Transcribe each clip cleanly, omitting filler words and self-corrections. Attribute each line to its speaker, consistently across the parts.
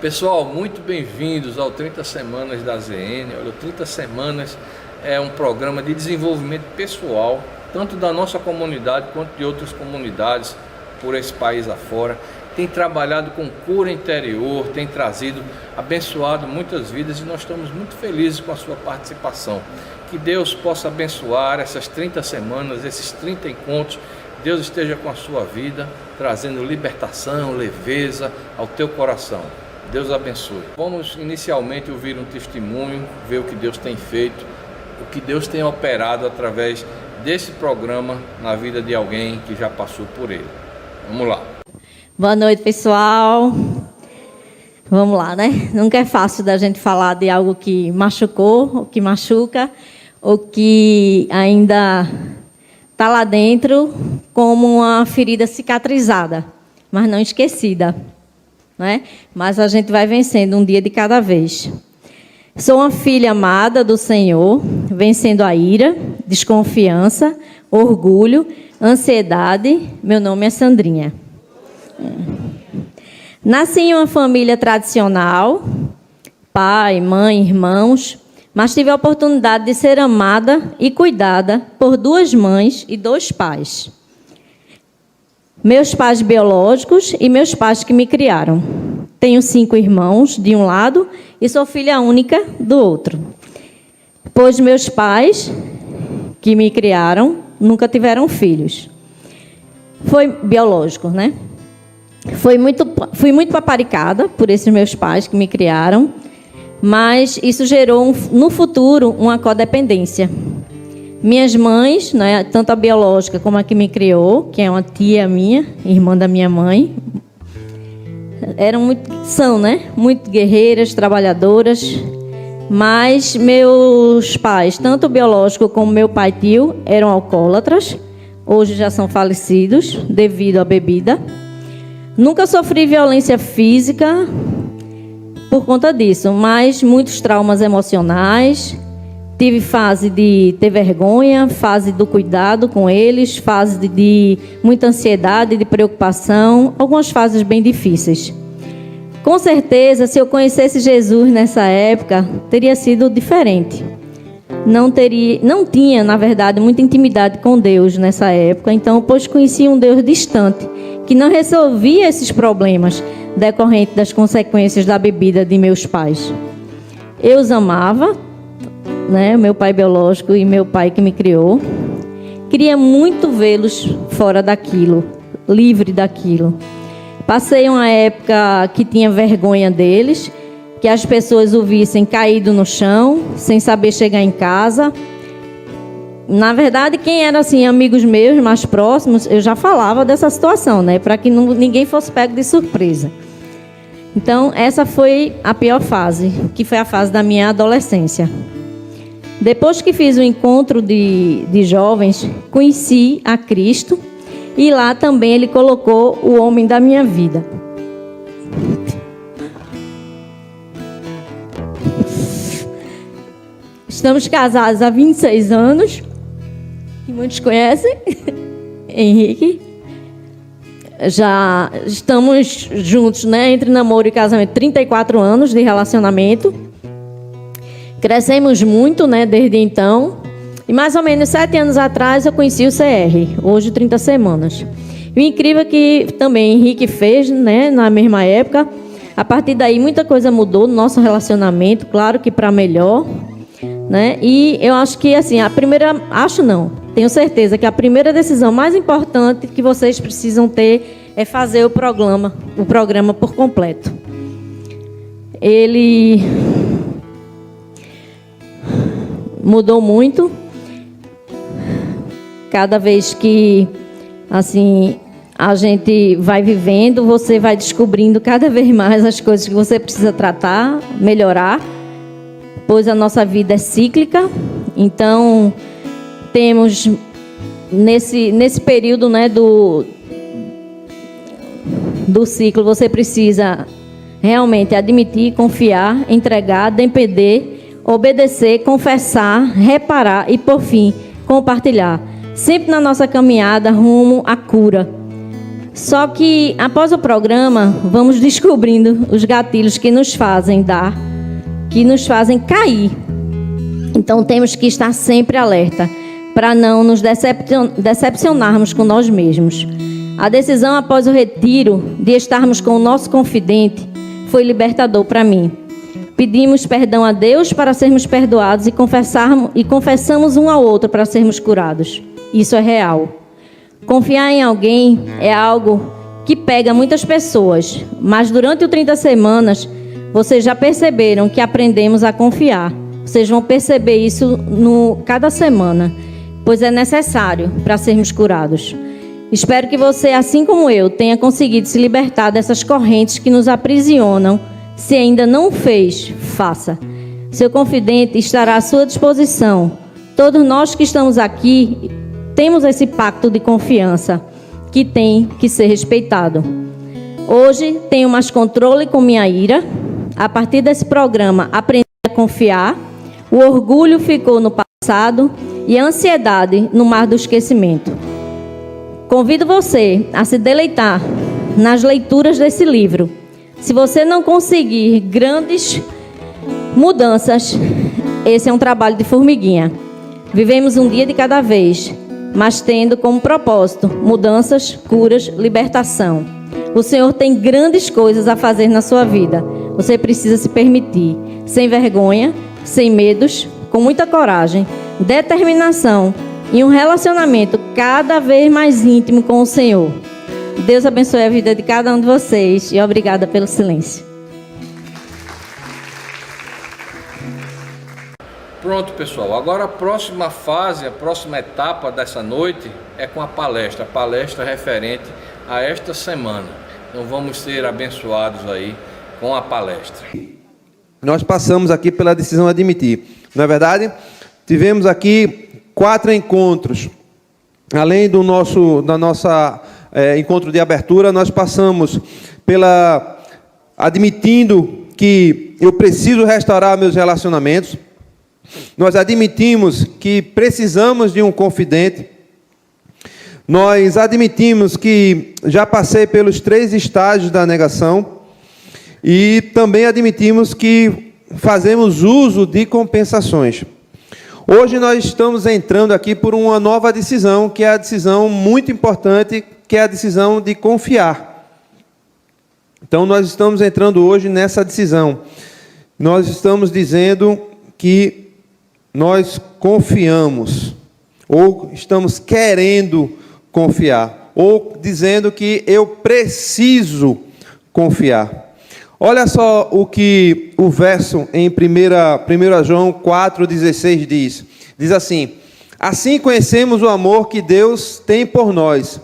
Speaker 1: Pessoal, muito bem-vindos ao 30 Semanas da ZN. Olha, o 30 Semanas é um programa de desenvolvimento pessoal, tanto da nossa comunidade quanto de outras comunidades por esse país afora. Tem trabalhado com cura interior, tem abençoado muitas vidas e nós estamos muito felizes com a sua participação. Que Deus possa abençoar essas 30 semanas, esses 30 encontros. Deus esteja com a sua vida, trazendo libertação, leveza ao teu coração. Deus abençoe. Vamos inicialmente ouvir um testemunho, ver o que Deus tem feito, o que Deus tem operado através desse programa na vida de alguém que já passou por ele. Vamos lá.
Speaker 2: Boa noite, pessoal. Vamos lá, né? Nunca é fácil da gente falar de algo que machucou, ou que machuca, ou que ainda está lá dentro como uma ferida cicatrizada, mas não esquecida, né? Mas a gente vai vencendo um dia de cada vez. Sou uma filha amada do Senhor, vencendo a ira, desconfiança, orgulho, ansiedade. Meu nome é Sandrinha. Nasci em uma família tradicional, pai, mãe, irmãos, mas tive a oportunidade de ser amada e cuidada por 2 mães e 2 pais. Meus pais biológicos e meus pais que me criaram. Tenho 5 irmãos de um lado e sou filha única do outro. Pois meus pais que me criaram nunca tiveram filhos. Foi biológico, né? Fui muito paparicada por esses meus pais que me criaram, mas isso gerou, no futuro, uma codependência. Minhas mães, né, tanto a biológica como a que me criou, que é uma tia minha, irmã da minha mãe, são, né, muito guerreiras, trabalhadoras, mas meus pais, tanto o biológico como meu pai e tio, eram alcoólatras, hoje já são falecidos devido à bebida. Nunca sofri violência física por conta disso, mas muitos traumas emocionais. Tive fase de ter vergonha, fase do cuidado com eles, fase de muita ansiedade, de preocupação, algumas fases bem difíceis. Com certeza, se eu conhecesse Jesus nessa época, teria sido diferente. Não tinha, na verdade, muita intimidade com Deus nessa época, então, pois conhecia um Deus distante, que não resolvia esses problemas decorrentes das consequências da bebida de meus pais. Eu os amava, né, meu pai biológico e meu pai que me criou. Queria muito vê-los fora daquilo, livre daquilo. Passei uma época que tinha vergonha deles, que as pessoas o vissem caído no chão, sem saber chegar em casa. Na verdade, quem era assim, amigos meus mais próximos, eu já falava dessa situação, né, para que ninguém fosse pego de surpresa. Então, essa foi a pior fase, que foi a fase da minha adolescência. Depois que fiz o encontro de jovens, conheci a Cristo e lá também Ele colocou o homem da minha vida. Estamos casados há 26 anos, que muitos conhecem, Henrique. Já estamos juntos, né, entre namoro e casamento, 34 anos de relacionamento. Crescemos muito, né, desde então. E mais ou menos 7 anos atrás eu conheci o CR, hoje 30 semanas. E o incrível é que também Henrique fez, né, na mesma época. A partir daí muita coisa mudou no nosso relacionamento, claro que para melhor, né? E eu acho que assim, tenho certeza que a primeira decisão mais importante que vocês precisam ter é fazer o programa por completo. Ele mudou muito. Cada vez que assim a gente vai vivendo, você vai descobrindo cada vez mais as coisas que você precisa tratar, melhorar, pois a nossa vida é cíclica. Então, temos nesse período, né, do ciclo, você precisa realmente admitir, confiar, entregar, depender, obedecer, confessar, reparar e, por fim, compartilhar. Sempre na nossa caminhada rumo à cura. Só que, após o programa, vamos descobrindo os gatilhos que nos fazem que nos fazem cair. Então, temos que estar sempre alerta para não nos decepcionarmos com nós mesmos. A decisão após o retiro de estarmos com o nosso confidente foi libertador para mim. Pedimos perdão a Deus para sermos perdoados e confessamos um ao outro para sermos curados. Isso é real. Confiar em alguém é algo que pega muitas pessoas, mas durante o 30 semanas, vocês já perceberam que aprendemos a confiar. Vocês vão perceber isso cada semana, pois é necessário para sermos curados. Espero que você, assim como eu, tenha conseguido se libertar dessas correntes que nos aprisionam. Se ainda não fez, faça. Seu confidente estará à sua disposição. Todos nós que estamos aqui temos esse pacto de confiança que tem que ser respeitado. Hoje tenho mais controle com minha ira. A partir desse programa, aprendi a confiar. O orgulho ficou no passado e a ansiedade no mar do esquecimento. Convido você a se deleitar nas leituras desse livro. Se você não conseguir grandes mudanças, esse é um trabalho de formiguinha. Vivemos um dia de cada vez, mas tendo como propósito mudanças, curas, libertação. O Senhor tem grandes coisas a fazer na sua vida. Você precisa se permitir, sem vergonha, sem medos, com muita coragem, determinação e um relacionamento cada vez mais íntimo com o Senhor. Deus abençoe a vida de cada um de vocês e obrigada pelo silêncio.
Speaker 1: Pronto, pessoal. Agora a próxima fase, a próxima etapa dessa noite é com a palestra referente a esta semana. Então vamos ser abençoados aí com a palestra.
Speaker 3: Nós passamos aqui pela decisão admitir. Não é verdade? Tivemos aqui 4 encontros. Além do nosso encontro de abertura, nós passamos admitindo que eu preciso restaurar meus relacionamentos. Nós admitimos que precisamos de um confidente. Nós admitimos que já passei pelos 3 estágios da negação. E também admitimos que fazemos uso de compensações. Hoje nós estamos entrando aqui por uma nova decisão, que é a decisão muito importante, que é a decisão de confiar. Então nós estamos entrando hoje nessa decisão. Nós estamos dizendo que nós confiamos, ou estamos querendo confiar, ou dizendo que eu preciso confiar. Olha só o que o verso em 1 João 4,16 diz. Diz assim: assim conhecemos o amor que Deus tem por nós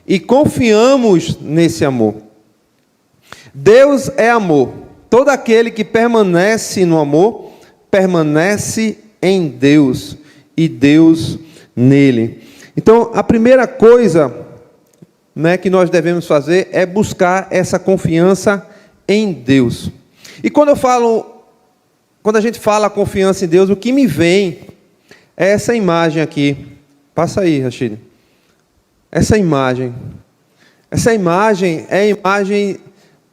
Speaker 3: e confiamos nesse amor. Deus é amor. Todo aquele que permanece no amor, permanece em Deus e Deus nele. Então, a primeira coisa, que nós devemos fazer é buscar essa confiança em Deus. E quando a gente fala confiança em Deus, o que me vem é essa imagem aqui. Passa aí, Rashid. Essa imagem é a imagem.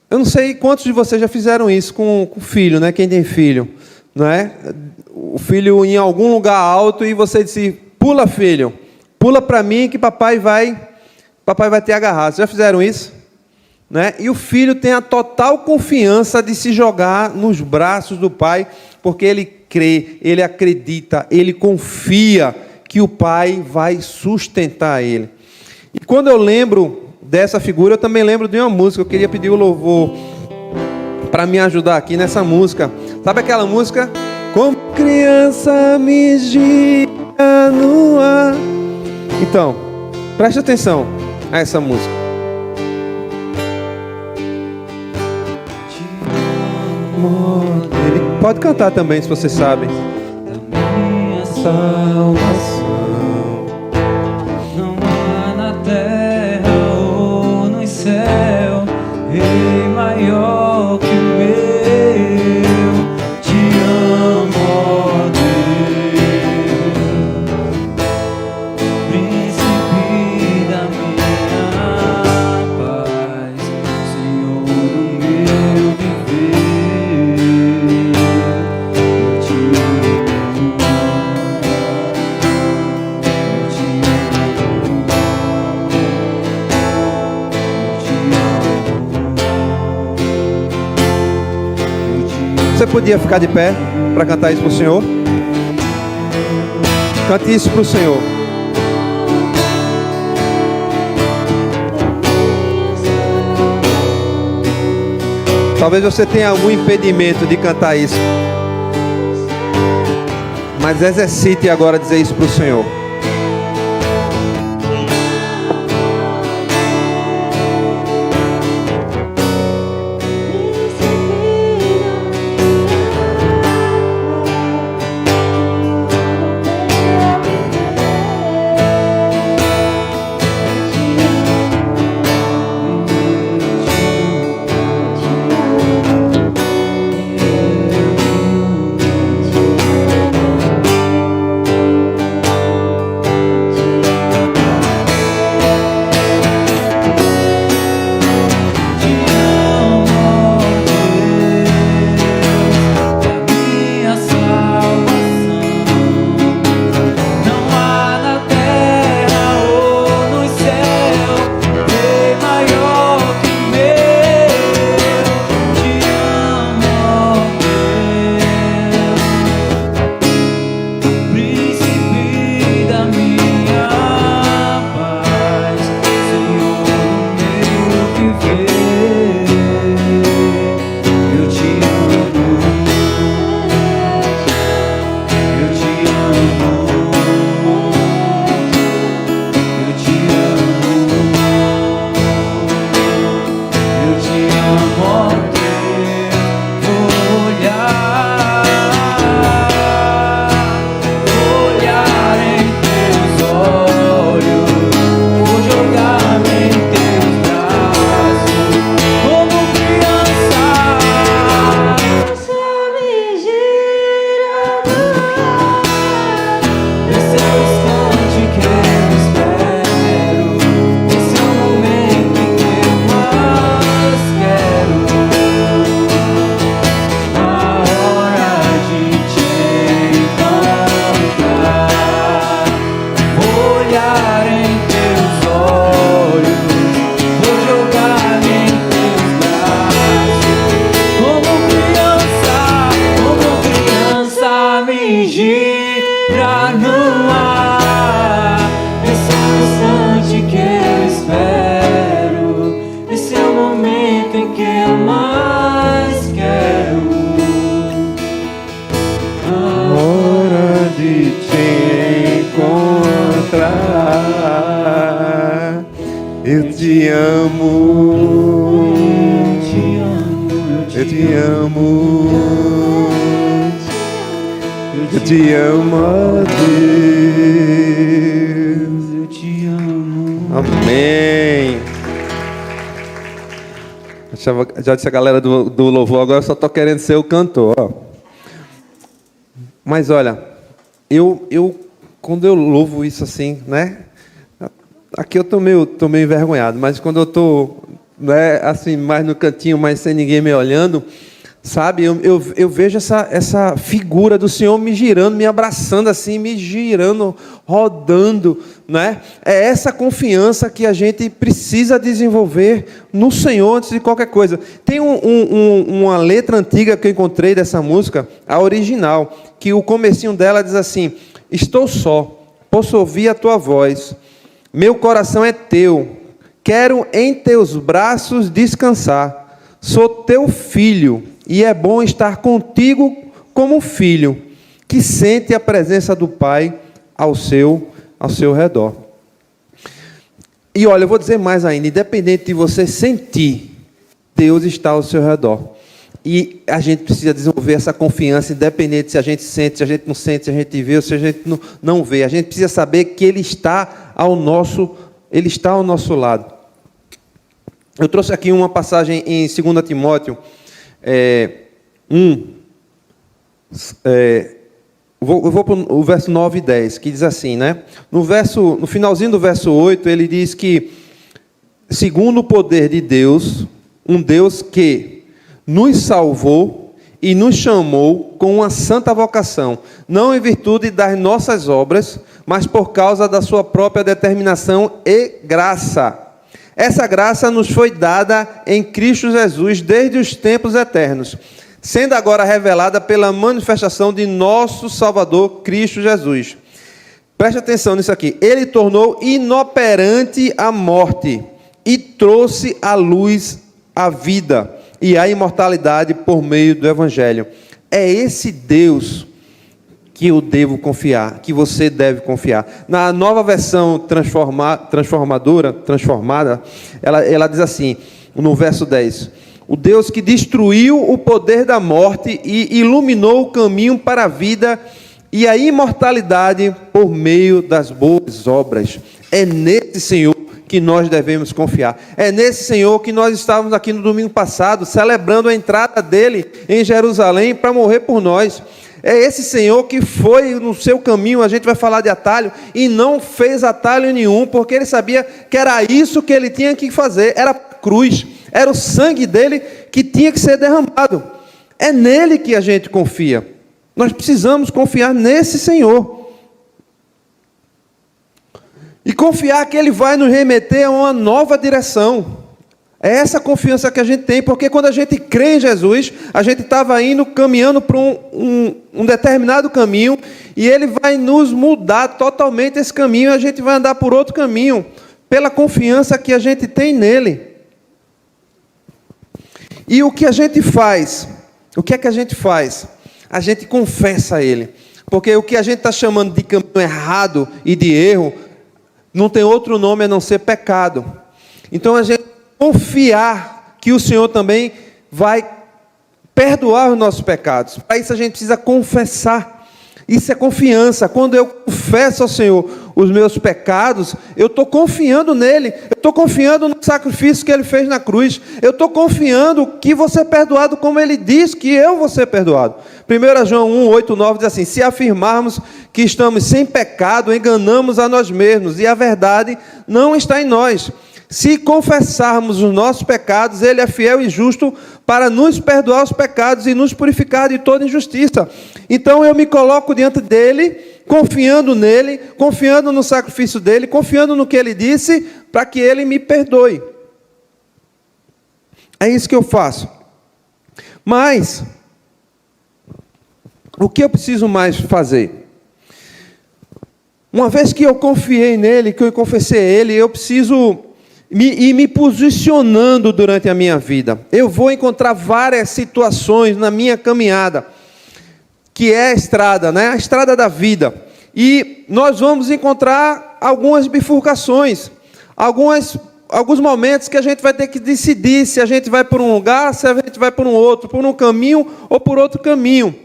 Speaker 3: Eu não sei quantos de vocês já fizeram isso com o filho, Quem tem filho, não é? O filho em algum lugar alto e você disse: pula, filho, pula para mim que papai vai te agarrar. Vocês já fizeram isso? E o filho tem a total confiança de se jogar nos braços do pai, porque ele crê, ele acredita, ele confia que o pai vai sustentar ele. E quando eu lembro dessa figura, eu também lembro de uma música. Eu queria pedir o louvor para me ajudar aqui nessa música. Sabe aquela música? Como criança me gira no ar. Então, preste atenção a essa música. Ele pode cantar também, se você sabe.
Speaker 4: Da minha salvação não há na terra ou no céu rei maior que o meu. Te amo, ó Deus, príncipe da minha
Speaker 3: Você podia ficar de pé para cantar isso para o Senhor? Cante isso para o Senhor. Talvez você tenha algum impedimento de cantar isso, mas exercite agora dizer isso para o Senhor. Eu te amo, eu te amo, eu te amo, ó Deus, eu te amo. Amém. Já disse a galera do louvor, agora eu só estou querendo ser o cantor. Ó. Mas olha, eu quando eu louvo isso assim, né? Aqui eu tô meio envergonhado, mas quando eu estou, né, assim, mais no cantinho, mas sem ninguém me olhando, sabe? Eu vejo essa figura do Senhor me girando, me abraçando assim, me girando, rodando, né? É essa confiança que a gente precisa desenvolver no Senhor antes de qualquer coisa. Tem uma letra antiga que eu encontrei dessa música, a original, que o comecinho dela diz assim: estou só, posso ouvir a tua voz, meu coração é teu, quero em teus braços descansar, sou teu filho, e é bom estar contigo como filho, que sente a presença do Pai ao seu redor. E olha, eu vou dizer mais ainda, independente de você sentir, Deus está ao seu redor. E a gente precisa desenvolver essa confiança, independente se a gente sente, se a gente não sente, se a gente vê ou se a gente não vê. A gente precisa saber que Ele está ao nosso lado. Eu trouxe aqui uma passagem em 2 Timóteo 1. Eu vou para o verso 9 e 10, que diz assim, né? No finalzinho do verso 8, ele diz que, segundo o poder de Deus, um Deus que nos salvou e nos chamou com uma santa vocação, não em virtude das nossas obras, mas por causa da sua própria determinação e graça. Essa graça nos foi dada em Cristo Jesus desde os tempos eternos, sendo agora revelada pela manifestação de nosso Salvador Cristo Jesus. Preste atenção nisso aqui. Ele tornou inoperante a morte e trouxe à luz a vida e a imortalidade por meio do Evangelho. É esse Deus que eu devo confiar, que você deve confiar. Na nova versão transformada, ela diz assim, no verso 10, o Deus que destruiu o poder da morte e iluminou o caminho para a vida e a imortalidade por meio das boas obras. É nesse Senhor que nós devemos confiar. É nesse Senhor que nós estávamos aqui no domingo passado, celebrando a entrada dele em Jerusalém para morrer por nós. É esse Senhor que foi no seu caminho, a gente vai falar de atalho, e não fez atalho nenhum, porque ele sabia que era isso que ele tinha que fazer, era a cruz, era o sangue dele que tinha que ser derramado. É nele que a gente confia. Nós precisamos confiar nesse Senhor. E confiar que ele vai nos remeter a uma nova direção. É essa confiança que a gente tem, porque quando a gente crê em Jesus, a gente estava indo, caminhando para um determinado caminho, e ele vai nos mudar totalmente esse caminho, e a gente vai andar por outro caminho, pela confiança que a gente tem nele. E o que a gente faz? O que é que a gente faz? A gente confessa a ele, porque o que a gente está chamando de caminho errado e de erro, não tem outro nome a não ser pecado. Então a gente confiar que o Senhor também vai perdoar os nossos pecados. Para isso a gente precisa confessar. Isso é confiança. Quando eu confesso ao Senhor os meus pecados, eu estou confiando nele. Eu estou confiando no sacrifício que ele fez na cruz. Eu estou confiando que vou ser perdoado como ele diz que eu vou ser perdoado. 1 João 1, 8, 9 diz assim: se afirmarmos que estamos sem pecado, enganamos a nós mesmos, e a verdade não está em nós. Se confessarmos os nossos pecados, ele é fiel e justo para nos perdoar os pecados e nos purificar de toda injustiça. Então eu me coloco diante dele, confiando nele, confiando no sacrifício dele, confiando no que ele disse, para que ele me perdoe. É isso que eu faço. Mas o que eu preciso mais fazer? Uma vez que eu confiei nele, que eu confessei a ele, eu preciso me posicionando durante a minha vida. Eu vou encontrar várias situações na minha caminhada, que é a estrada, né? A estrada da vida. E nós vamos encontrar algumas bifurcações, alguns momentos que a gente vai ter que decidir se a gente vai por um lugar, se a gente vai por um outro, por um caminho ou por outro caminho.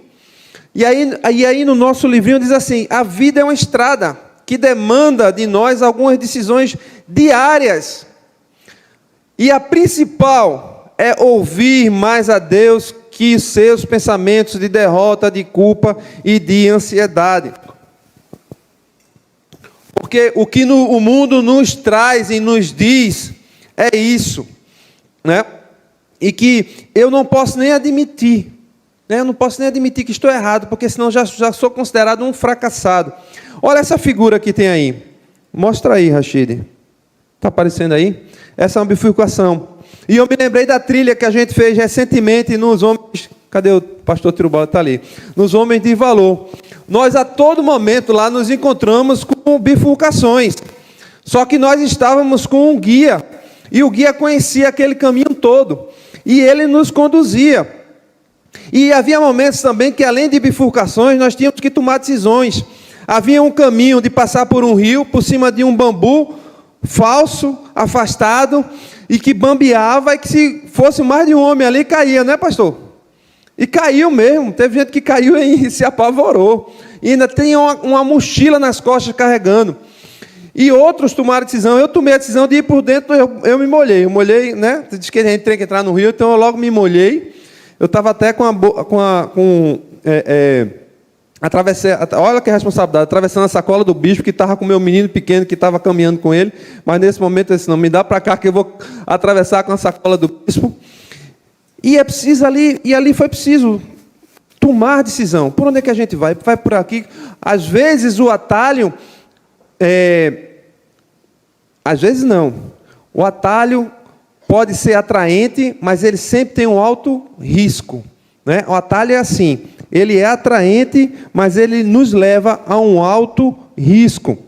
Speaker 3: E aí no nosso livrinho diz assim: a vida é uma estrada que demanda de nós algumas decisões diárias. E a principal é ouvir mais a Deus que seus pensamentos de derrota, de culpa e de ansiedade. Porque o que o mundo nos traz e nos diz é isso, né? E que eu não posso nem admitir, né? Eu não posso nem admitir que estou errado, porque senão já sou considerado um fracassado. Olha essa figura que tem aí. Mostra aí, Rashid. Está aparecendo aí? Essa é uma bifurcação. E eu me lembrei da trilha que a gente fez recentemente nos Homens... Cadê o pastor Tirubal? Está ali. Nos Homens de Valor. Nós, a todo momento, lá nos encontramos com bifurcações. Só que nós estávamos com um guia. E o guia conhecia aquele caminho todo. E ele nos conduzia. E havia momentos também que, além de bifurcações, nós tínhamos que tomar decisões. Havia um caminho de passar por um rio, por cima de um bambu falso, afastado, e que bambeava, e que se fosse mais de um homem ali, caía, não é, pastor? E caiu mesmo. Teve gente que caiu e se apavorou. E ainda tem uma mochila nas costas carregando. E outros tomaram a decisão. Eu tomei a decisão de ir por dentro, eu me molhei. Eu molhei, né? Diz que a gente tem que entrar no rio, então eu logo me molhei. Eu estava até atravessei, olha que responsabilidade, atravessando a sacola do bispo, que estava com o meu menino pequeno, que estava caminhando com ele, mas nesse momento eu disse: não, me dá para cá que eu vou atravessar com a sacola do bispo. E é preciso ali foi preciso tomar decisão. Por onde é que a gente vai? Vai por aqui. Às vezes o atalho, às vezes não. O atalho pode ser atraente, mas ele sempre tem um alto risco. né? O atalho é assim, ele é atraente, mas ele nos leva a um alto risco.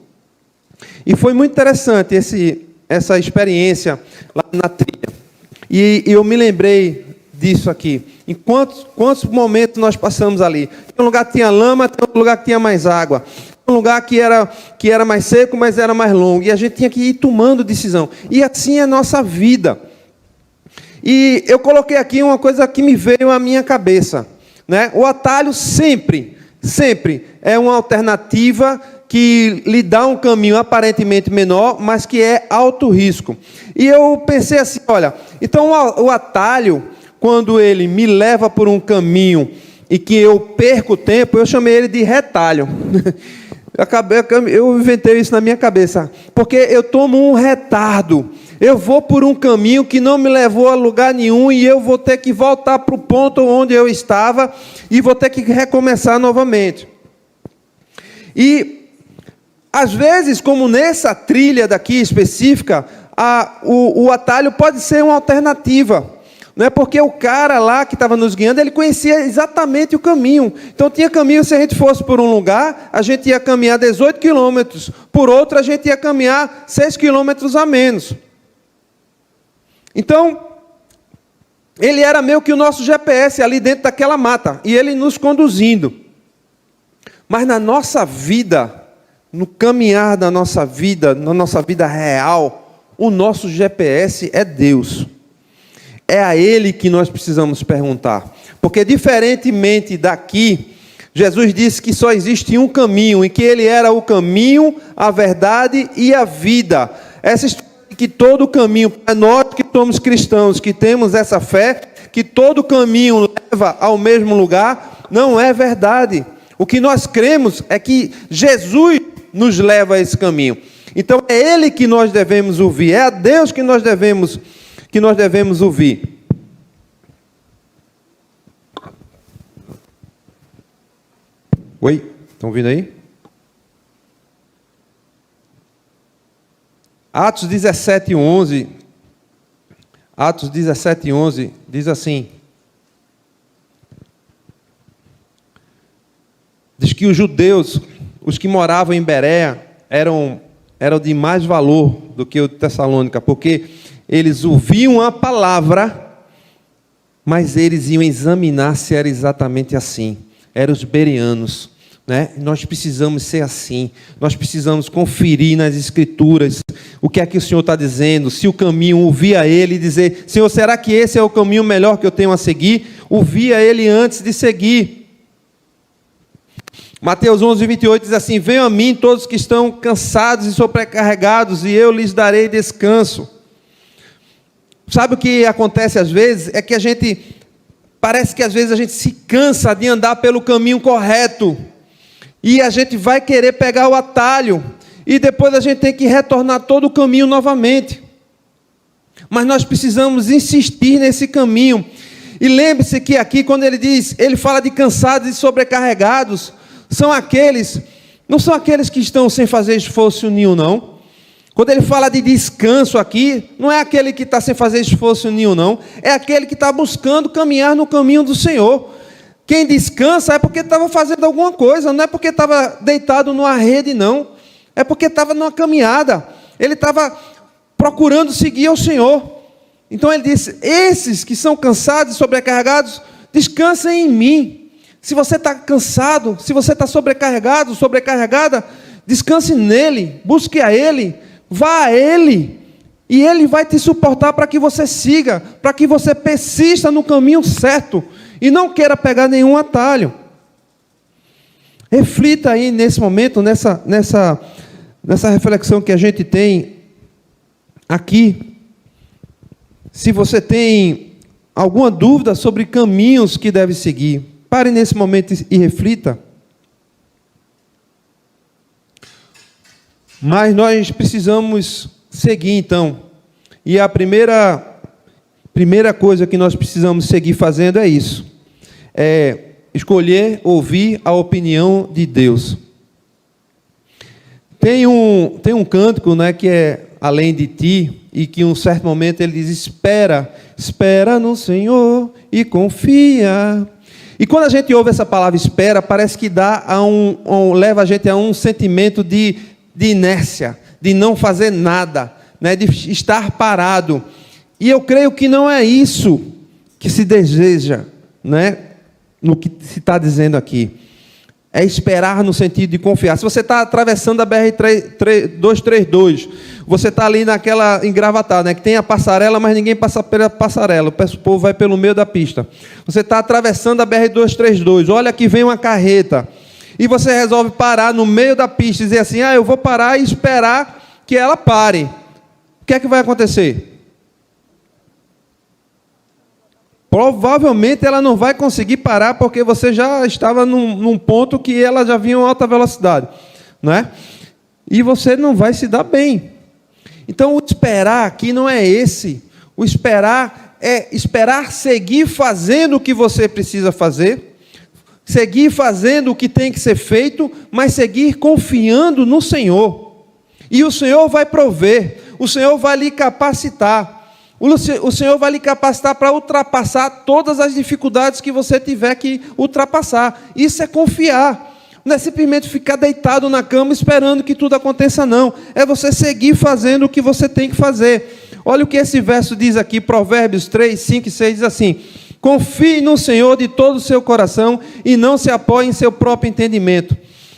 Speaker 3: E foi muito interessante essa experiência lá na trilha. E eu me lembrei disso aqui. Em quantos momentos nós passamos ali? Tem um lugar que tinha lama, tem outro lugar que tinha mais água. Tem um lugar que era mais seco, mas era mais longo. E a gente tinha que ir tomando decisão. E assim é a nossa vida. E eu coloquei aqui uma coisa que me veio à minha cabeça, né? O atalho sempre é uma alternativa que lhe dá um caminho aparentemente menor, mas que é alto risco. E eu pensei assim, olha, então o atalho, quando ele me leva por um caminho e que eu perco tempo, eu chamei ele de retalho. Eu inventei isso na minha cabeça, porque eu tomo um retardo. Eu vou por um caminho que não me levou a lugar nenhum e eu vou ter que voltar para o ponto onde eu estava e vou ter que recomeçar novamente. E, às vezes, como nessa trilha daqui específica, o atalho pode ser uma alternativa. Não é porque o cara lá que estava nos guiando, ele conhecia exatamente o caminho. Então tinha caminho, se a gente fosse por um lugar, a gente ia caminhar 18 quilômetros. Por outro, a gente ia caminhar 6 quilômetros a menos. Então, ele era meio que o nosso GPS ali dentro daquela mata. E ele nos conduzindo. Mas na nossa vida, no caminhar da nossa vida, na nossa vida real, o nosso GPS é Deus. É a Ele que nós precisamos perguntar. Porque diferentemente daqui, Jesus disse que só existe um caminho, e que Ele era o caminho, a verdade e a vida. Essa história de que todo caminho, para nós que somos cristãos, que temos essa fé, que todo caminho leva ao mesmo lugar, não é verdade. O que nós cremos é que Jesus nos leva a esse caminho. Então é Ele que nós devemos ouvir, é a Deus que nós devemos ouvir. Oi, estão ouvindo aí? Atos 17:11. Atos 17:11 diz assim: diz que os judeus, os que moravam em Bereia, eram de mais valor do que o de Tessalônica, porque eles ouviam a palavra, mas eles iam examinar se era exatamente assim. Eram os bereanos, né? Nós precisamos ser assim. Nós precisamos conferir nas Escrituras o que é que o Senhor está dizendo. Se o caminho, ouvir a Ele e dizer: Senhor, será que esse é o caminho melhor que eu tenho a seguir? Ouvir a Ele antes de seguir. Mateus 11:28 diz assim: venham a mim todos que estão cansados e sobrecarregados, e eu lhes darei descanso. Sabe o que acontece às vezes? É que parece que às vezes a gente se cansa de andar pelo caminho correto, e a gente vai querer pegar o atalho, e depois a gente tem que retornar todo o caminho novamente. Mas nós precisamos insistir nesse caminho. E lembre-se que aqui, quando ele fala de cansados e sobrecarregados, não são aqueles que estão sem fazer esforço nenhum, não. Quando ele fala de descanso aqui, não é aquele que está sem fazer esforço nenhum, não. É aquele que está buscando caminhar no caminho do Senhor. Quem descansa é porque estava fazendo alguma coisa, não é porque estava deitado numa rede, não. É porque estava numa caminhada. Ele estava procurando seguir ao Senhor. Então ele disse: esses que são cansados e sobrecarregados, descansem em mim. Se você está cansado, se você está sobrecarregado, sobrecarregada, descanse nele, busque a Ele, vá a Ele, e Ele vai te suportar para que você siga, para que você persista no caminho certo, e não queira pegar nenhum atalho. Reflita aí nesse momento, nessa reflexão que a gente tem aqui. Se você tem alguma dúvida sobre caminhos que deve seguir, pare nesse momento e reflita. Mas nós precisamos seguir, então. E a primeira coisa que nós precisamos seguir fazendo é isso. É escolher ouvir a opinião de Deus. Tem um cântico, né, que é Além de Ti, e que em um certo momento ele diz: espera no Senhor e confia, E quando a gente ouve essa palavra espera, parece que leva a gente a um sentimento de inércia, de não fazer nada, né, de estar parado. E eu creio que não é isso que se deseja, né, no que se está dizendo aqui. É esperar no sentido de confiar. Se você está atravessando a BR-232, você está ali naquela engravatada, né, que tem a passarela, mas ninguém passa pela passarela, o povo vai pelo meio da pista. Você está atravessando a BR-232, olha que vem uma carreta, e você resolve parar no meio da pista e dizer assim, eu vou parar e esperar que ela pare. O que é que vai acontecer? Provavelmente ela não vai conseguir parar, porque você já estava num ponto que ela já vinha em alta velocidade, não é? E você não vai se dar bem. Então, o esperar aqui não é esse. O esperar é esperar seguir fazendo o que você precisa fazer, seguir fazendo o que tem que ser feito, mas seguir confiando no Senhor. E o Senhor vai prover, o Senhor vai lhe capacitar. O Senhor vai lhe capacitar para ultrapassar todas as dificuldades que você tiver que ultrapassar. Isso é confiar. Não é simplesmente ficar deitado na cama esperando que tudo aconteça, não. É você seguir fazendo o que você tem que fazer. Olha o que esse verso diz aqui, Provérbios 3, 5 e 6, diz assim: confie no Senhor de todo o seu coração e não se apoie em seu próprio entendimento.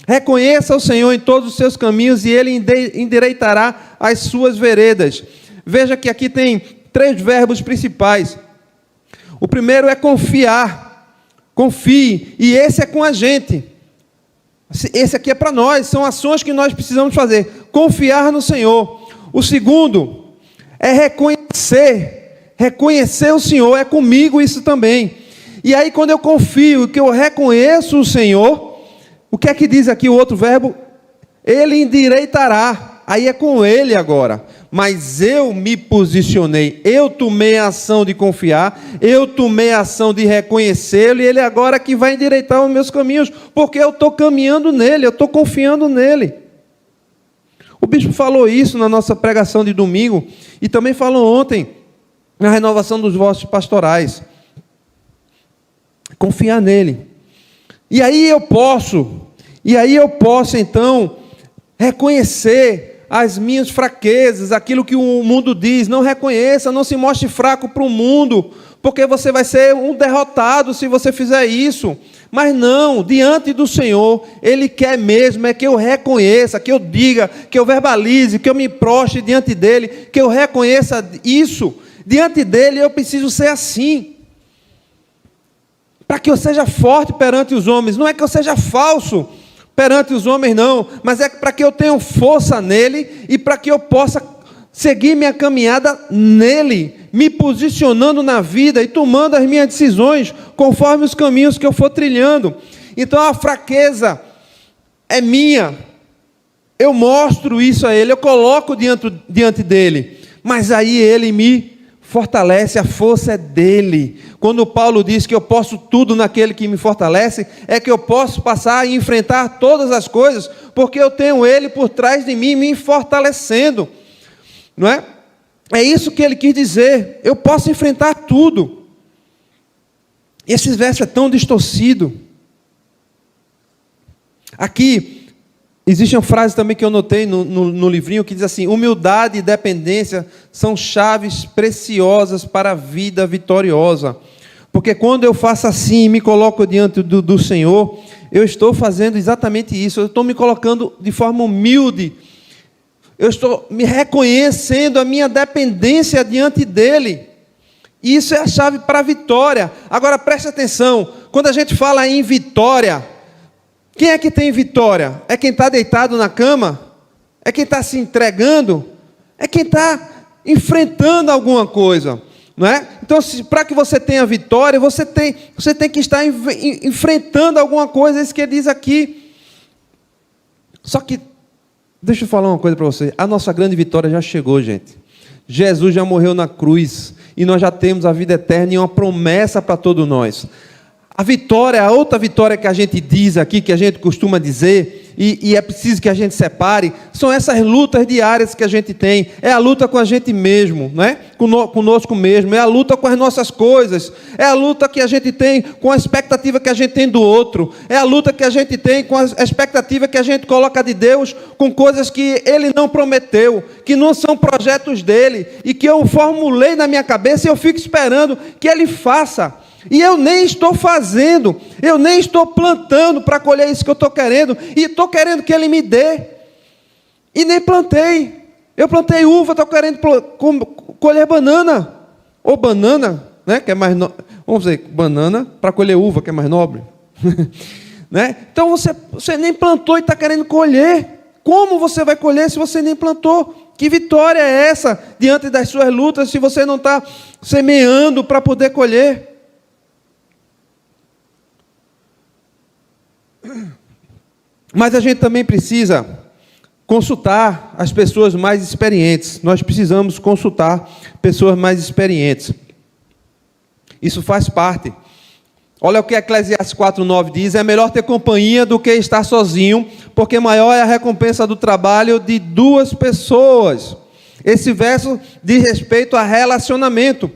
Speaker 3: Reconheça o Senhor em todos os seus caminhos e Ele endireitará as suas veredas. Veja que aqui tem 3 verbos principais. O primeiro é confiar. Confie. E esse é com a gente. Esse aqui é para nós. São ações que nós precisamos fazer. Confiar no Senhor. O segundo é reconhecer. Reconhecer o Senhor. É comigo isso também. E aí quando eu confio, que eu reconheço o Senhor, o que é que diz aqui o outro verbo? Ele endireitará. Aí é com Ele agora. Mas eu me posicionei, eu tomei a ação de confiar, eu tomei a ação de reconhecê-lo, e Ele agora que vai endireitar os meus caminhos, porque eu estou caminhando nele, eu estou confiando nele. O bispo falou isso na nossa pregação de domingo, e também falou ontem, na renovação dos votos pastorais. Confiar nele. E aí eu posso então reconhecer as minhas fraquezas, aquilo que o mundo diz. Não reconheça, não se mostre fraco para o mundo, porque você vai ser um derrotado se você fizer isso. Mas não, diante do Senhor, Ele quer mesmo é que eu reconheça, que eu diga, que eu verbalize, que eu me prostre diante dEle, que eu reconheça isso. Diante dEle eu preciso ser assim, para que eu seja forte perante os homens. Não é que eu seja falso perante os homens, não, mas é para que eu tenha força nele e para que eu possa seguir minha caminhada nele, me posicionando na vida e tomando as minhas decisões conforme os caminhos que eu for trilhando. Então a fraqueza é minha, eu mostro isso a ele, eu coloco diante dele, mas aí ele me fortalece, a força é dele. Quando Paulo diz que eu posso tudo naquele que me fortalece, é que eu posso passar e enfrentar todas as coisas, porque eu tenho ele por trás de mim me fortalecendo, não é? É isso que ele quis dizer, eu posso enfrentar tudo. Esse verso é tão distorcido. Aqui existe uma frase também que eu notei no livrinho, que diz assim: humildade e dependência são chaves preciosas para a vida vitoriosa. Porque quando eu faço assim e me coloco diante do Senhor, eu estou fazendo exatamente isso. Eu estou me colocando de forma humilde. Eu estou me reconhecendo a minha dependência diante dEle. E isso é a chave para a vitória. Agora preste atenção, quando a gente fala em vitória, quem é que tem vitória? É quem está deitado na cama? É quem está se entregando? É quem está enfrentando alguma coisa, não é? Então, para que você tenha vitória, você tem que estar enfrentando alguma coisa, é isso que ele diz aqui. Só que, deixa eu falar uma coisa para você, a nossa grande vitória já chegou, gente. Jesus já morreu na cruz, e nós já temos a vida eterna e uma promessa para todos nós. A vitória, a outra vitória que a gente diz aqui, que a gente costuma dizer, e é preciso que a gente separe, são essas lutas diárias que a gente tem. É a luta com a gente mesmo, né? Conosco mesmo, é a luta com as nossas coisas, é a luta que a gente tem com a expectativa que a gente tem do outro, é a luta que a gente tem com a expectativa que a gente coloca de Deus com coisas que Ele não prometeu, que não são projetos dEle, e que eu formulei na minha cabeça e eu fico esperando que Ele faça. E eu nem estou fazendo, eu nem estou plantando para colher isso que eu estou querendo, e estou querendo que Ele me dê, e nem plantei. Eu plantei uva, estou querendo colher banana, ou banana, né, que é mais vamos dizer, banana para colher uva, que é mais nobre. Né? Então você nem plantou e está querendo colher. Como você vai colher se você nem plantou? Que vitória é essa diante das suas lutas se você não está semeando para poder colher? Mas a gente também precisa consultar as pessoas mais experientes. Nós precisamos consultar pessoas mais experientes. Isso faz parte. Olha o que Eclesiastes 4:9 diz: é melhor ter companhia do que estar sozinho, porque maior é a recompensa do trabalho de duas pessoas. Esse verso diz respeito a relacionamento.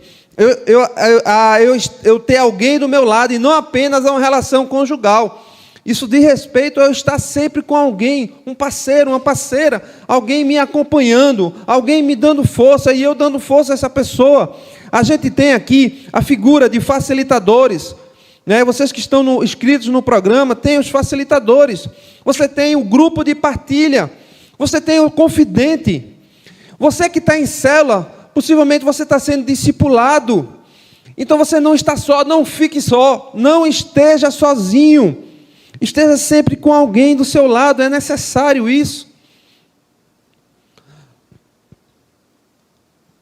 Speaker 3: Eu ter alguém do meu lado e não apenas a uma relação conjugal. Isso diz respeito a eu estar sempre com alguém, um parceiro, uma parceira, alguém me acompanhando, alguém me dando força e eu dando força a essa pessoa. A gente tem aqui a figura de facilitadores, né? Vocês que estão inscritos no programa, tem os facilitadores, você tem o grupo de partilha, você tem o confidente, você que está em célula, possivelmente você está sendo discipulado, então você não está só, não fique só, não esteja sozinho. Esteja sempre com alguém do seu lado, é necessário isso.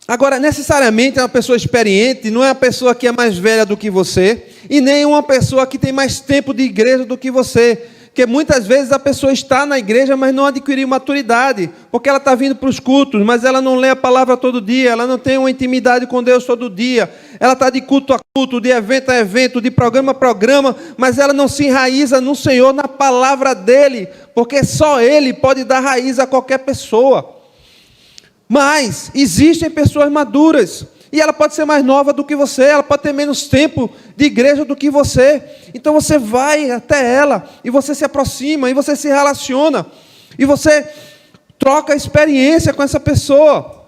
Speaker 3: Agora, necessariamente, uma pessoa experiente não é uma pessoa que é mais velha do que você, e nem uma pessoa que tem mais tempo de igreja do que você. Porque muitas vezes a pessoa está na igreja, mas não adquiriu maturidade, porque ela está vindo para os cultos, mas ela não lê a palavra todo dia, ela não tem uma intimidade com Deus todo dia, ela está de culto a culto, de evento a evento, de programa a programa, mas ela não se enraiza no Senhor, na palavra dEle, porque só Ele pode dar raiz a qualquer pessoa. Mas existem pessoas maduras, e ela pode ser mais nova do que você, ela pode ter menos tempo de igreja do que você. Então você vai até ela, e você se aproxima, e você se relaciona, e você troca experiência com essa pessoa.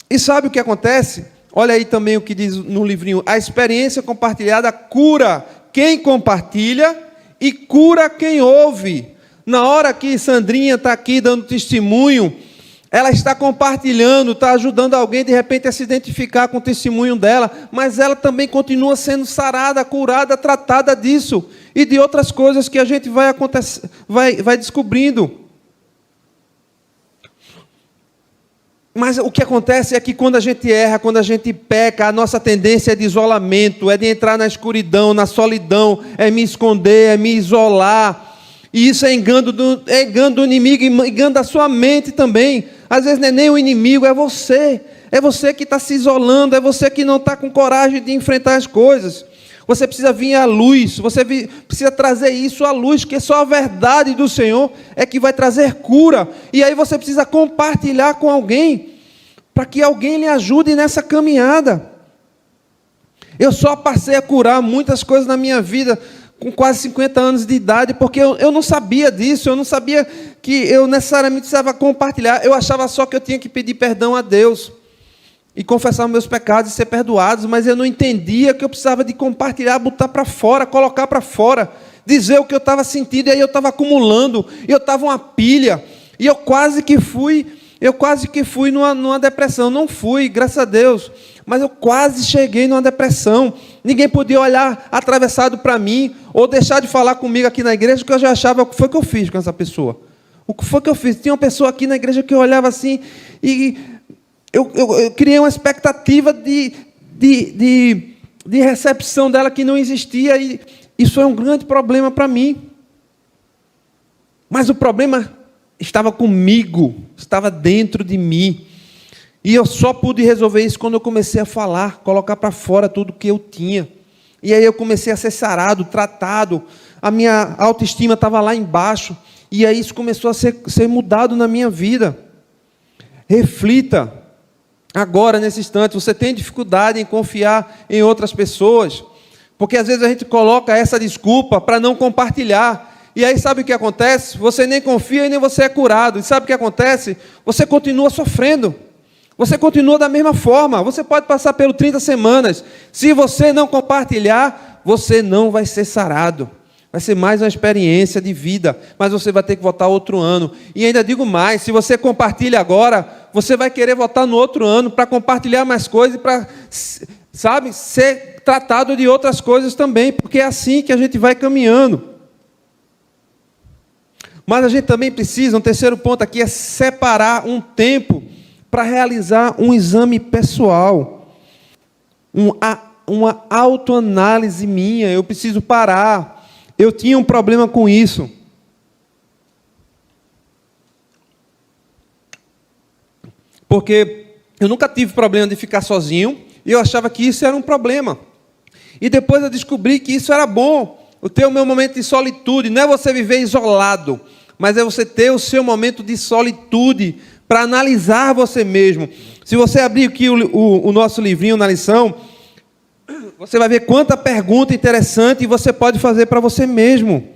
Speaker 3: E sabe o que acontece? Olha aí também o que diz no livrinho: a experiência compartilhada cura quem compartilha e cura quem ouve. Na hora que Sandrinha está aqui dando testemunho, ela está compartilhando, está ajudando alguém de repente a se identificar com o testemunho dela, mas ela também continua sendo sarada, curada, tratada disso e de outras coisas que a gente vai descobrindo. Mas o que acontece é que quando a gente erra, quando a gente peca, a nossa tendência é de isolamento, é de entrar na escuridão, na solidão, é me esconder, é me isolar. E isso é engano do inimigo, engano da sua mente também. Às vezes não é nem o inimigo, é você. É você que está se isolando, é você que não está com coragem de enfrentar as coisas. Você precisa vir à luz, você precisa trazer isso à luz, que só a verdade do Senhor é que vai trazer cura. E aí você precisa compartilhar com alguém, para que alguém lhe ajude nessa caminhada. Eu só passei a curar muitas coisas na minha vida com quase 50 anos de idade, porque eu não sabia disso, eu não sabia que eu necessariamente precisava compartilhar. Eu achava só que eu tinha que pedir perdão a Deus e confessar meus pecados e ser perdoados, mas eu não entendia que eu precisava de compartilhar, botar para fora, colocar para fora, dizer o que eu estava sentindo, e aí eu estava acumulando, e eu estava uma pilha, e eu quase que fui numa depressão. Não fui, graças a Deus, mas eu quase cheguei numa depressão. Ninguém podia olhar atravessado para mim, ou deixar de falar comigo aqui na igreja, porque eu já achava o que foi que eu fiz com essa pessoa. O que foi que eu fiz? Tinha uma pessoa aqui na igreja que eu olhava assim, e eu criei uma expectativa de recepção dela que não existia, e isso foi um grande problema para mim. Mas o problema estava comigo, estava dentro de mim. E eu só pude resolver isso quando eu comecei a falar, colocar para fora tudo que eu tinha. E aí eu comecei a ser sarado, tratado, a minha autoestima estava lá embaixo. E aí isso começou a ser mudado na minha vida. Reflita. Agora, nesse instante, você tem dificuldade em confiar em outras pessoas. Porque às vezes a gente coloca essa desculpa para não compartilhar. E aí sabe o que acontece? Você nem confia e nem você é curado. E sabe o que acontece? Você continua sofrendo. Você continua da mesma forma. Você pode passar pelo 30 semanas. Se você não compartilhar, você não vai ser sarado. Vai ser mais uma experiência de vida, mas você vai ter que voltar outro ano. E ainda digo mais, se você compartilha agora, você vai querer voltar no outro ano para compartilhar mais coisas, para, sabe, ser tratado de outras coisas também, porque é assim que a gente vai caminhando. Mas a gente também precisa, um terceiro ponto aqui, é separar um tempo para realizar um exame pessoal, uma autoanálise minha. Eu preciso parar. Eu tinha um problema com isso. Porque eu nunca tive problema de ficar sozinho, e eu achava que isso era um problema. E depois eu descobri que isso era bom. Eu ter o meu momento de solitude, não é você viver isolado, mas é você ter o seu momento de solitude para analisar você mesmo. Se você abrir aqui o nosso livrinho na lição, você vai ver quanta pergunta interessante você pode fazer para você mesmo.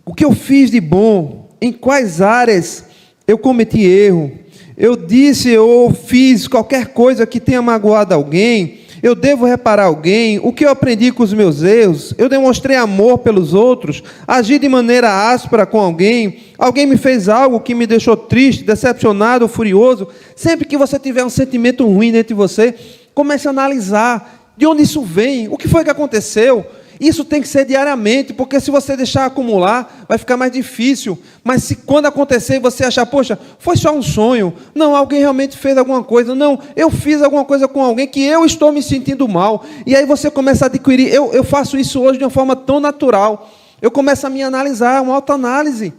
Speaker 3: O que eu fiz de bom? Em quais áreas eu cometi erro? Eu disse ou fiz qualquer coisa que tenha magoado alguém? Eu devo reparar alguém? O que eu aprendi com os meus erros? Eu demonstrei amor pelos outros? Agi de maneira áspera com alguém? Alguém me fez algo que me deixou triste, decepcionado ou furioso? Sempre que você tiver um sentimento ruim dentro de você, comece a analisar de onde isso vem, o que foi que aconteceu. Isso tem que ser diariamente, porque se você deixar acumular, vai ficar mais difícil. Mas se quando acontecer você achar, poxa, foi só um sonho, não, alguém realmente fez alguma coisa, não, eu fiz alguma coisa com alguém que eu estou me sentindo mal, e aí você começa a adquirir, eu faço isso hoje de uma forma tão natural, eu começo a me analisar, uma autoanálise.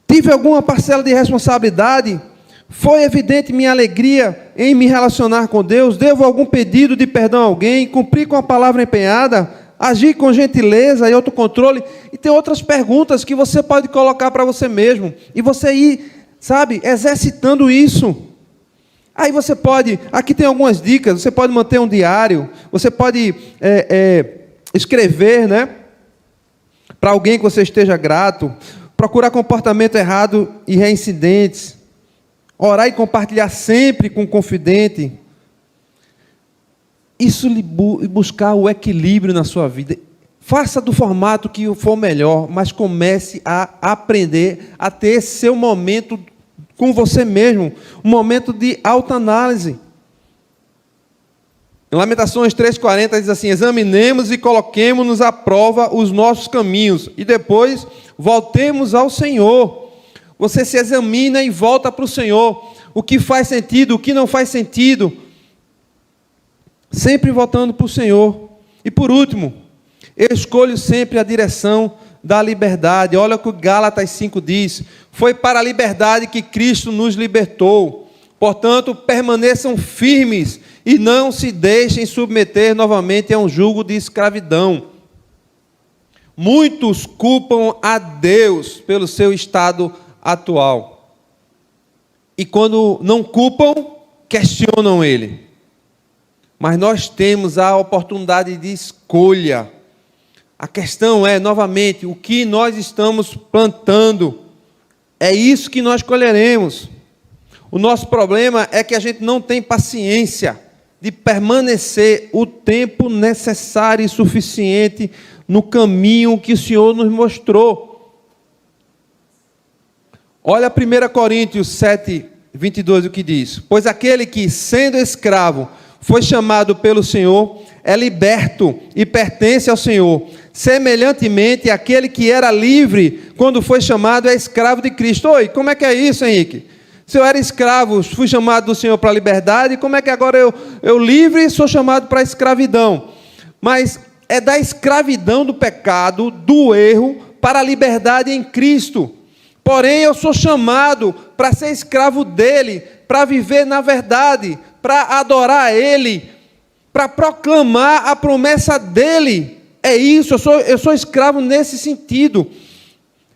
Speaker 3: Tive alguma parcela de responsabilidade? Foi evidente minha alegria em me relacionar com Deus? Devo algum pedido de perdão a alguém? Cumpri com a palavra empenhada? Agi com gentileza e autocontrole? E tem outras perguntas que você pode colocar para você mesmo. E você ir, sabe, exercitando isso. Aí você pode, aqui tem algumas dicas, você pode manter um diário, você pode escrever, né, para alguém que você esteja grato, procurar comportamento errado e reincidentes, orar e compartilhar sempre com o confidente. Isso buscar o equilíbrio na sua vida. Faça do formato que for melhor, mas comece a aprender a ter esse seu momento com você mesmo, um momento de autoanálise. Em Lamentações 3,40 diz assim: examinemos e coloquemo-nos à prova os nossos caminhos, e depois voltemos ao Senhor. Você se examina e volta para o Senhor. O que faz sentido, o que não faz sentido. Sempre voltando para o Senhor. E por último, eu escolho sempre a direção da liberdade. Olha o que Gálatas 5 diz. Foi para a liberdade que Cristo nos libertou. Portanto, permaneçam firmes e não se deixem submeter novamente a um jugo de escravidão. Muitos culpam a Deus pelo seu estado atual. E quando não culpam, questionam Ele. Mas nós temos a oportunidade de escolha. A questão é, novamente, o que nós estamos plantando. É isso que nós colheremos. O nosso problema é que a gente não tem paciência de permanecer o tempo necessário e suficiente no caminho que o Senhor nos mostrou. Olha 1 Coríntios 7, 22, o que diz: pois aquele que, sendo escravo, foi chamado pelo Senhor, é liberto e pertence ao Senhor. Semelhantemente, aquele que era livre, quando foi chamado, é escravo de Cristo. Oi, como é que é isso, Henrique? Se eu era escravo, fui chamado do Senhor para a liberdade, como é que agora eu livre sou chamado para a escravidão? Mas é da escravidão do pecado, do erro, para a liberdade em Cristo. Porém, eu sou chamado para ser escravo dele, para viver na verdade, para adorar Ele, para proclamar a promessa dEle. É É isso, eu sou escravo nesse sentido.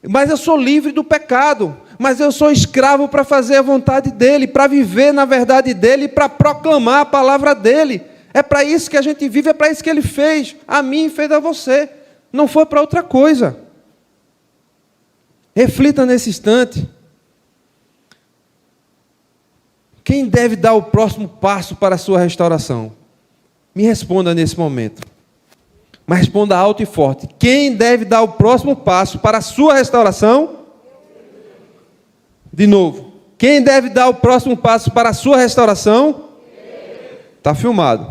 Speaker 3: Mas eu sou livre do pecado. Mas eu sou escravo para fazer a vontade dEle, para viver na verdade dEle, para proclamar a palavra dEle. É para isso que a gente vive, é para isso que Ele fez a mim e fez a você. Não foi para outra coisa. Reflita nesse instante. Quem deve dar o próximo passo para a sua restauração? Me responda nesse momento. Mas responda alto e forte. Quem deve dar o próximo passo para a sua restauração? De novo. Quem deve dar o próximo passo para a sua restauração? Está filmado.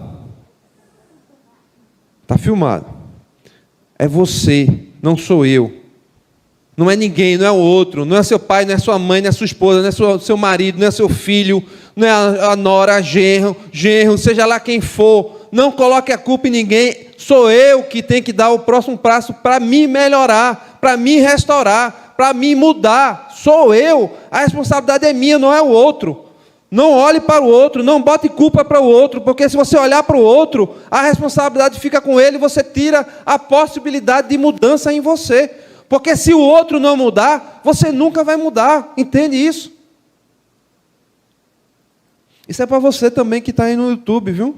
Speaker 3: Está filmado. É você, não sou eu. Não é ninguém, não é o outro. Não é seu pai, não é sua mãe, não é sua esposa, não é seu marido, não é seu filho, não é a nora, genro, seja lá quem for. Não coloque a culpa em ninguém. Sou eu que tenho que dar o próximo passo para me melhorar, para me restaurar, para me mudar. Sou eu. A responsabilidade é minha, não é o outro. Não olhe para o outro, não bote culpa para o outro, porque se você olhar para o outro, a responsabilidade fica com ele e você tira a possibilidade de mudança em você. Porque se o outro não mudar, você nunca vai mudar. Entende isso? Isso é para você também que está aí no YouTube, viu?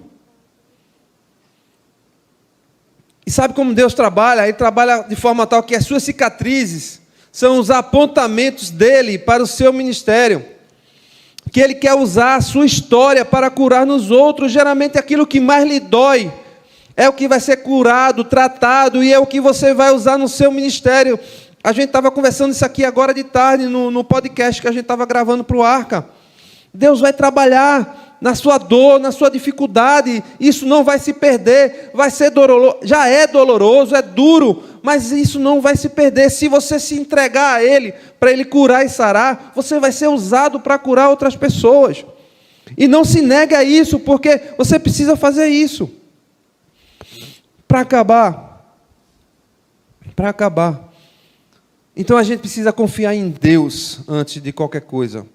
Speaker 3: E sabe como Deus trabalha? Ele trabalha de forma tal que as suas cicatrizes são os apontamentos dele para o seu ministério. Que ele quer usar a sua história para curar nos outros. Geralmente aquilo que mais lhe dói é o que vai ser curado, tratado, e é o que você vai usar no seu ministério. A gente estava conversando isso aqui agora de tarde, no podcast que a gente estava gravando para o Arca. Deus vai trabalhar na sua dor, na sua dificuldade. Isso não vai se perder, vai ser doloroso. Já é doloroso, é duro, mas isso não vai se perder. Se você se entregar a Ele, para Ele curar e sarar, você vai ser usado para curar outras pessoas. E não se negue a isso, porque você precisa fazer isso. Para acabar. Então a gente precisa confiar em Deus antes de qualquer coisa.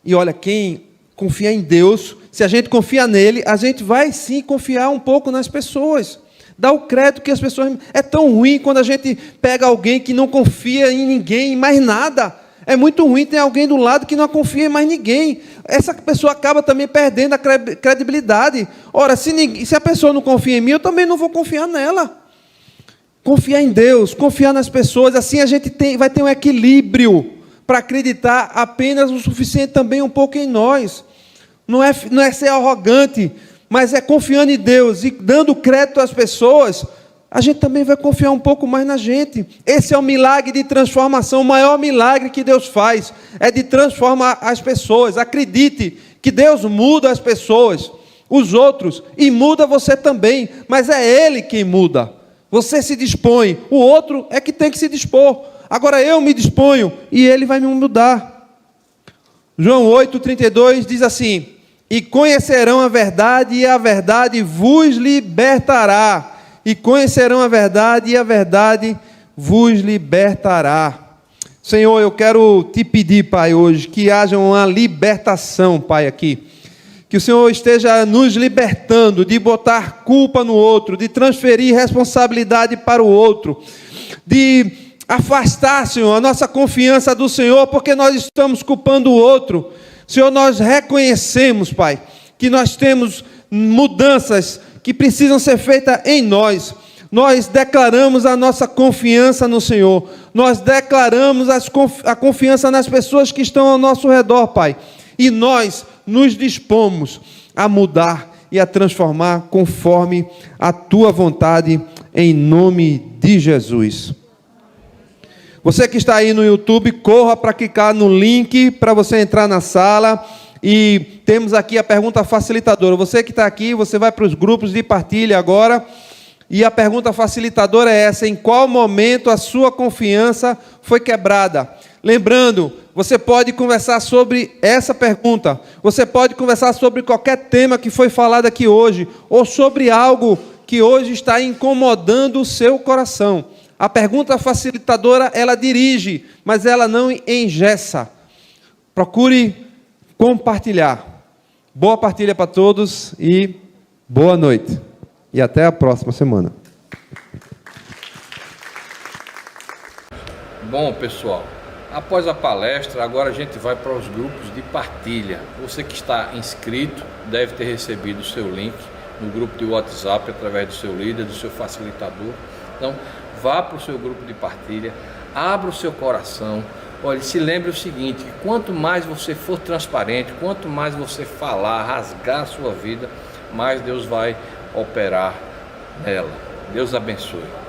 Speaker 3: E olha, quem confia em Deus, se a gente confia nele, a gente vai sim confiar um pouco nas pessoas. Dá o crédito que as pessoas... É tão ruim quando a gente pega alguém que não confia em ninguém, em mais nada. É muito ruim ter alguém do lado que não confia em mais ninguém. Essa pessoa acaba também perdendo a credibilidade. Ora, se a pessoa não confia em mim, eu também não vou confiar nela. Confiar em Deus, confiar nas pessoas, assim a gente vai ter um equilíbrio para acreditar apenas o suficiente também um pouco em nós. Não é ser arrogante, mas é confiando em Deus e dando crédito às pessoas, a gente também vai confiar um pouco mais na gente. Esse é o milagre de transformação, o maior milagre que Deus faz, é de transformar as pessoas. Acredite que Deus muda as pessoas, os outros, e muda você também, mas é Ele quem muda. Você se dispõe, o outro é que tem que se dispor. Agora eu me disponho e Ele vai me mudar. João 8,32 diz assim: e conhecerão a verdade, e a verdade vos libertará. E conhecerão a verdade, e a verdade vos libertará. Senhor, eu quero te pedir, Pai, hoje, que haja uma libertação, Pai, aqui. Que o Senhor esteja nos libertando de botar culpa no outro, de transferir responsabilidade para o outro, de afastar, Senhor, a nossa confiança do Senhor, porque nós estamos culpando o outro. Senhor, nós reconhecemos, Pai, que nós temos mudanças que precisam ser feitas em nós. Nós declaramos a nossa confiança no Senhor. Nós declaramos a confiança nas pessoas que estão ao nosso redor, Pai. E nós nos dispomos a mudar e a transformar conforme a Tua vontade, em nome de Jesus. Você que está aí no YouTube, corra para clicar no link para você entrar na sala. E temos aqui a pergunta facilitadora. Você que está aqui, você vai para os grupos de partilha agora. E a pergunta facilitadora é essa: em qual momento a sua confiança foi quebrada? Lembrando, você pode conversar sobre essa pergunta. Você pode conversar sobre qualquer tema que foi falado aqui hoje, ou sobre algo que hoje está incomodando o seu coração. A pergunta facilitadora, ela dirige, mas ela não engessa. Procure compartilhar. Boa partilha para todos e boa noite. e até a próxima semana.
Speaker 1: Bom, pessoal, após a palestra, agora a gente vai para os grupos de partilha. Você que está inscrito deve ter recebido o seu link no grupo de WhatsApp através do seu líder, do seu facilitador. Então, vá para o seu grupo de partilha, abra o seu coração. Olha, se lembre o seguinte, que quanto mais você for transparente, quanto mais você falar, rasgar a sua vida, mais Deus vai operar nela. Deus abençoe.